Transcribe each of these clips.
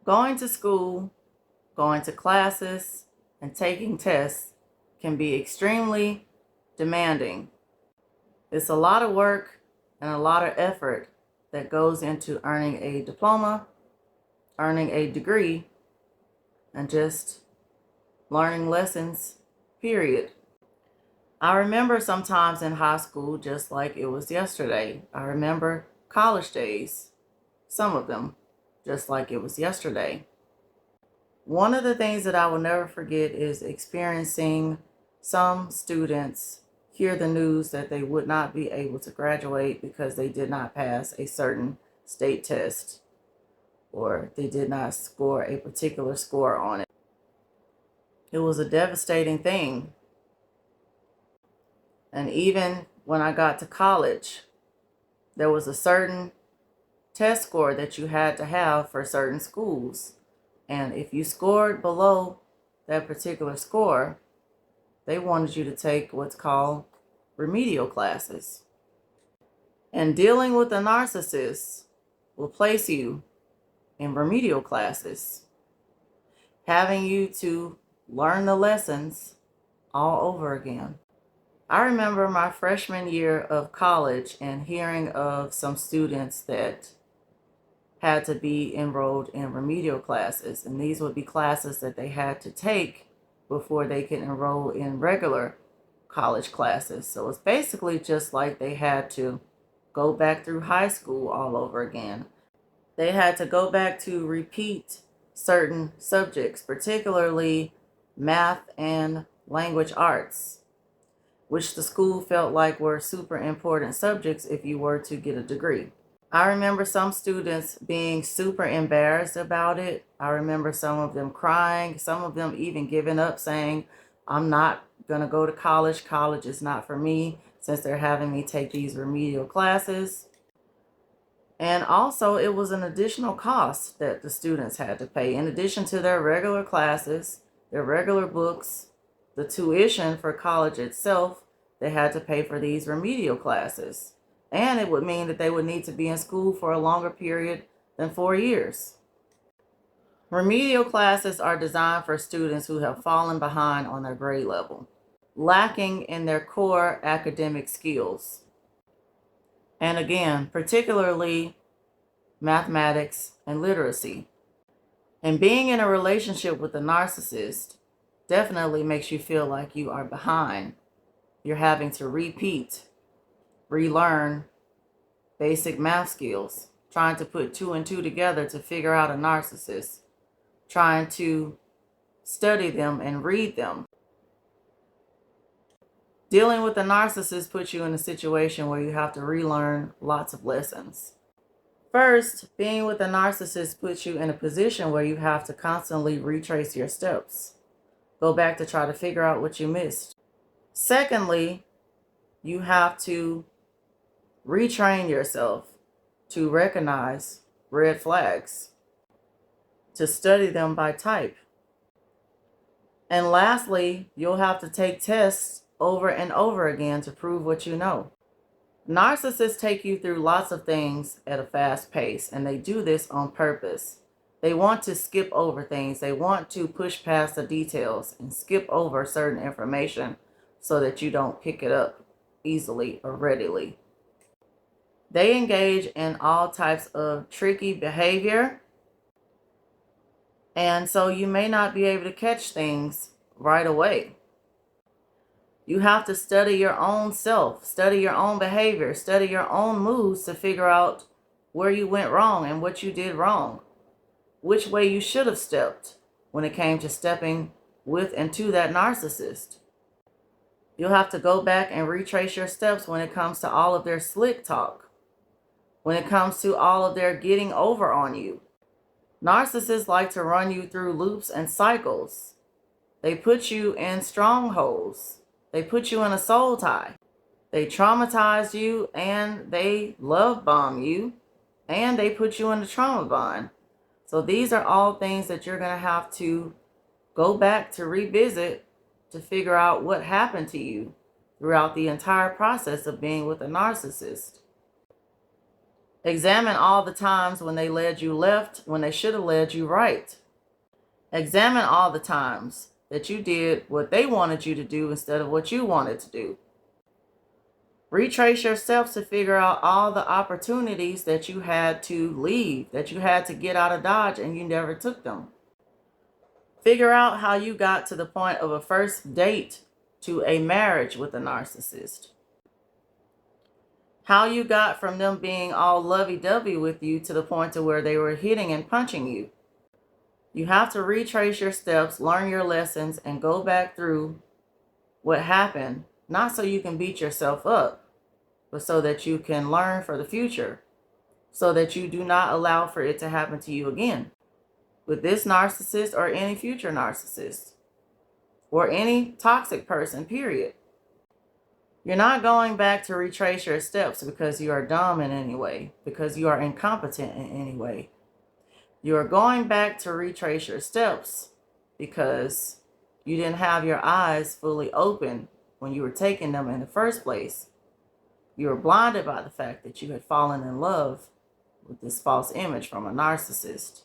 Going to school, going to classes, and taking tests can be extremely demanding. It's a lot of work and a lot of effort that goes into earning a diploma, earning a degree, and just learning lessons, period. I remember sometimes in high school just like it was yesterday. I remember college days, some of them, just like it was yesterday. One of the things that I will never forget is experiencing some students hear the news that they would not be able to graduate because they did not pass a certain state test or they did not score a particular score on it. It was a devastating thing. And even when I got to college, there was a certain test score that you had to have for certain schools. And if you scored below that particular score, they wanted you to take what's called remedial classes. And dealing with a narcissist will place you in remedial classes, having you to learn the lessons all over again. I remember my freshman year of college and hearing of some students that had to be enrolled in remedial classes. And these would be classes that they had to take before they could enroll in regular college classes. So it's basically just like they had to go back through high school all over again. They had to go back to repeat certain subjects, particularly math and language arts, which the school felt like were super important subjects if you were to get a degree. I remember some students being super embarrassed about it. I remember some of them crying, some of them even giving up, saying, I'm not going to go to college. College is not for me since they're having me take these remedial classes. And also, it was an additional cost that the students had to pay. In addition to their regular classes, their regular books, the tuition for college itself, they had to pay for these remedial classes. And it would mean that they would need to be in school for a longer period than 4 years. Remedial classes are designed for students who have fallen behind on their grade level, lacking in their core academic skills. And again, particularly mathematics and literacy. And being in a relationship with a narcissist definitely makes you feel like you are behind. You're having to repeat, relearn basic math skills, trying to put 2 and 2 together to figure out a narcissist, trying to study them and read them. Dealing with a narcissist puts you in a situation where you have to relearn lots of lessons. First, being with a narcissist puts you in a position where you have to constantly retrace your steps, go back to try to figure out what you missed. Secondly, you have to retrain yourself to recognize red flags, to study them by type. And lastly, you'll have to take tests over and over again to prove what you know. Narcissists take you through lots of things at a fast pace, and they do this on purpose. They want to skip over things. They want to push past the details and skip over certain information so that you don't pick it up easily or readily. They engage in all types of tricky behavior, and so you may not be able to catch things right away. You have to study your own self, study your own behavior, study your own moves to figure out where you went wrong and what you did wrong, which way you should have stepped when it came to stepping with and to that narcissist. You'll have to go back and retrace your steps when it comes to all of their slick talk, when it comes to all of their getting over on you. Narcissists like to run you through loops and cycles. They put you in strongholds. They put you in a soul tie. They traumatize you and they love bomb you and they put you in a trauma bond. So these are all things that you're going to have to go back to revisit to figure out what happened to you throughout the entire process of being with a narcissist. Examine all the times when they led you left when they should have led you right. Examine all the times that you did what they wanted you to do instead of what you wanted to do. Retrace your steps to figure out all the opportunities that you had to leave, that you had to get out of Dodge and you never took them. Figure out how you got to the point of a first date to a marriage with a narcissist. How you got from them being all lovey-dovey with you to the point to where they were hitting and punching you. You have to retrace your steps, learn your lessons, and go back through what happened, not so you can beat yourself up, but so that you can learn for the future, so that you do not allow for it to happen to you again with this narcissist or any future narcissist or any toxic person, period. You're not going back to retrace your steps because you are dumb in any way, because you are incompetent in any way. You are going back to retrace your steps because you didn't have your eyes fully open when you were taking them in the first place. You were blinded by the fact that you had fallen in love with this false image from a narcissist.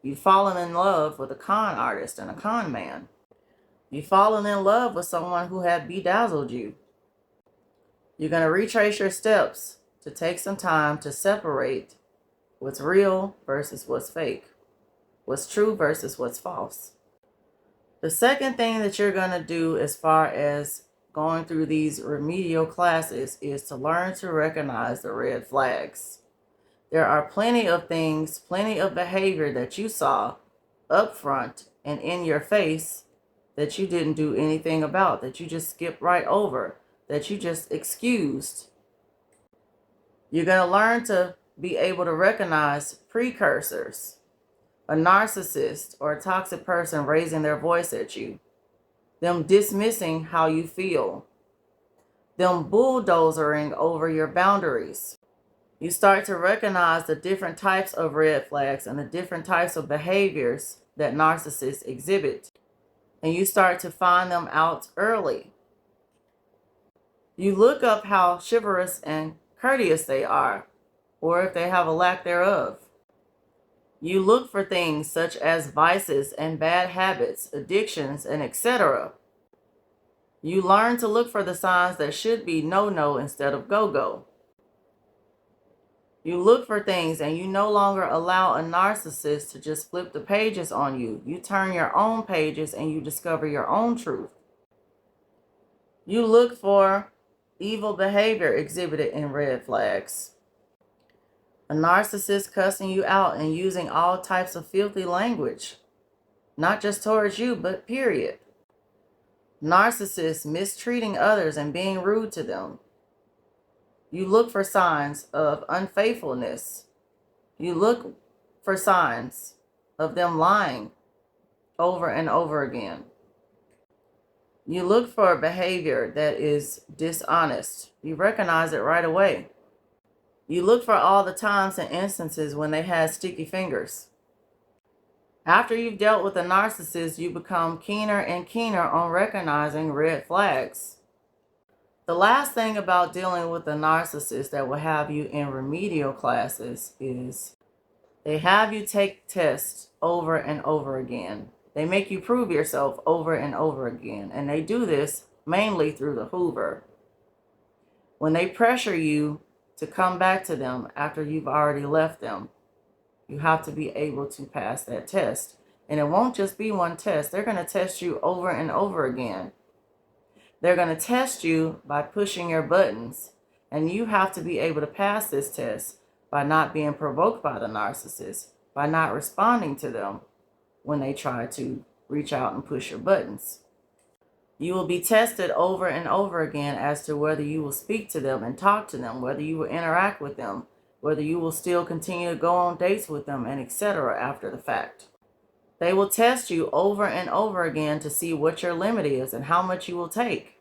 You've fallen in love with a con artist and a con man. You've fallen in love with someone who had bedazzled you. You're going to retrace your steps to take some time to separate what's real versus what's fake, what's true versus what's false. The second thing that you're going to do as far as going through these remedial classes is to learn to recognize the red flags. There are plenty of things, plenty of behavior that you saw up front and in your face that you didn't do anything about, that you just skipped right over, that you just excused. You're going to learn to be able to recognize precursors, a narcissist or a toxic person raising their voice at you, them dismissing how you feel, them bulldozering over your boundaries. You start to recognize the different types of red flags and the different types of behaviors that narcissists exhibit. And you start to find them out early. You look up how chivalrous and courteous they are, or if they have a lack thereof. You look for things such as vices and bad habits, addictions, and etc. You learn to look for the signs that should be no-no instead of go-go. You look for things and you no longer allow a narcissist to just flip the pages on you. You turn your own pages and you discover your own truth. You look for evil behavior exhibited in red flags. A narcissist cussing you out and using all types of filthy language, not just towards you, but period. Narcissists mistreating others and being rude to them. You look for signs of unfaithfulness. You look for signs of them lying over and over again. You look for behavior that is dishonest. You recognize it right away. You look for all the times and instances when they had sticky fingers. After you've dealt with a narcissist, you become keener and keener on recognizing red flags. The last thing about dealing with a narcissist that will have you in remedial classes is they have you take tests over and over again. They make you prove yourself over and over again. And they do this mainly through the Hoover. When they pressure you to come back to them after you've already left them, you have to be able to pass that test. And it won't just be one test. They're going to test you over and over again. They're going to test you by pushing your buttons, and you have to be able to pass this test by not being provoked by the narcissist, by not responding to them when they try to reach out and push your buttons. You will be tested over and over again as to whether you will speak to them and talk to them, whether you will interact with them, whether you will still continue to go on dates with them, and etc. after the fact. They will test you over and over again to see what your limit is and how much you will take.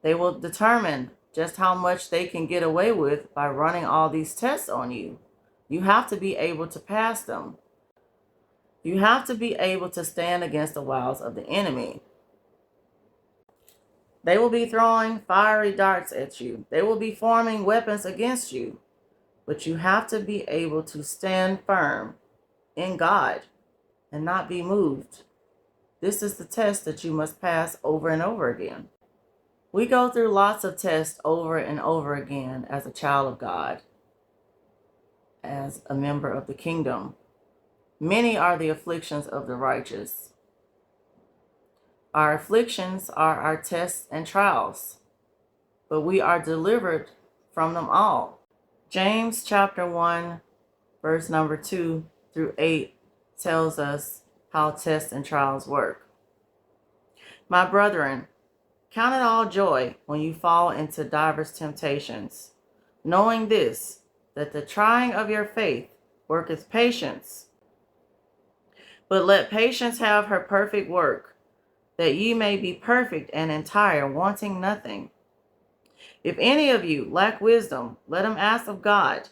They will determine just how much they can get away with by running all these tests on you. You have to be able to pass them. You have to be able to stand against the wiles of the enemy. They will be throwing fiery darts at you. They will be forming weapons against you. But you have to be able to stand firm in God and not be moved. This is the test that you must pass over and over again. We go through lots of tests over and over again as a child of God, as a member of the kingdom. Many are the afflictions of the righteous. Our afflictions are our tests and trials, but we are delivered from them all. James chapter 1, verse number 2 through 8 tells us how tests and trials work. My brethren, count it all joy when you fall into diverse temptations, knowing this, that the trying of your faith worketh patience. But let patience have her perfect work, that ye may be perfect and entire, wanting nothing. If any of you lack wisdom, let him ask of God,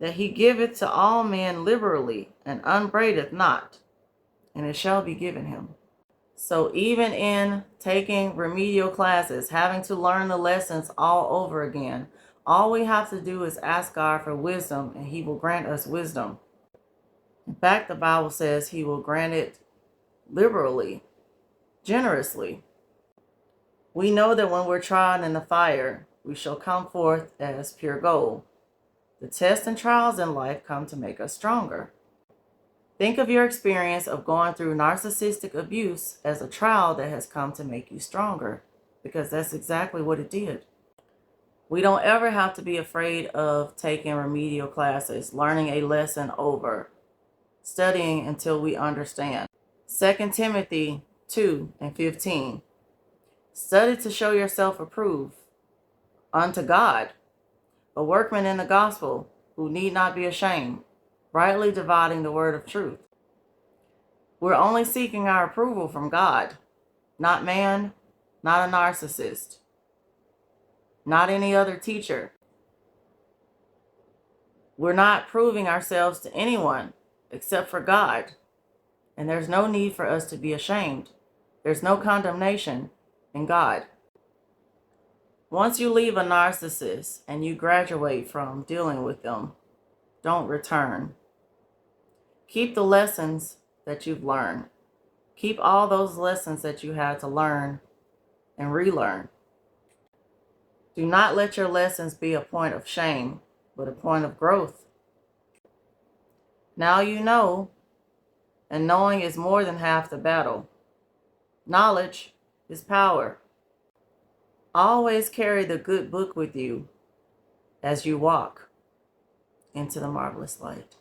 that he giveth to all men liberally, and upbraideth not, and it shall be given him. So even in taking remedial classes, having to learn the lessons all over again, all we have to do is ask God for wisdom, and he will grant us wisdom. In fact, the Bible says he will grant it liberally, generously. We know that when we're tried in the fire, we shall come forth as pure gold. The tests and trials in life come to make us stronger. Think of your experience of going through narcissistic abuse as a trial that has come to make you stronger, because that's exactly what it did. We don't ever have to be afraid of taking remedial classes, learning a lesson over, studying until we understand. 2 Timothy 2:15. Study to show yourself approved unto God, a workman in the gospel, who need not be ashamed, rightly dividing the word of truth. We're only seeking our approval from God, not man, not a narcissist, not any other teacher. We're not proving ourselves to anyone except for God, and there's no need for us to be ashamed. There's no condemnation in God. Once you leave a narcissist and you graduate from dealing with them, don't return. Keep the lessons that you've learned. Keep all those lessons that you had to learn and relearn. Do not let your lessons be a point of shame, but a point of growth. Now you know, and knowing is more than half the battle. Knowledge is power. Always carry the good book with you as you walk into the marvelous light.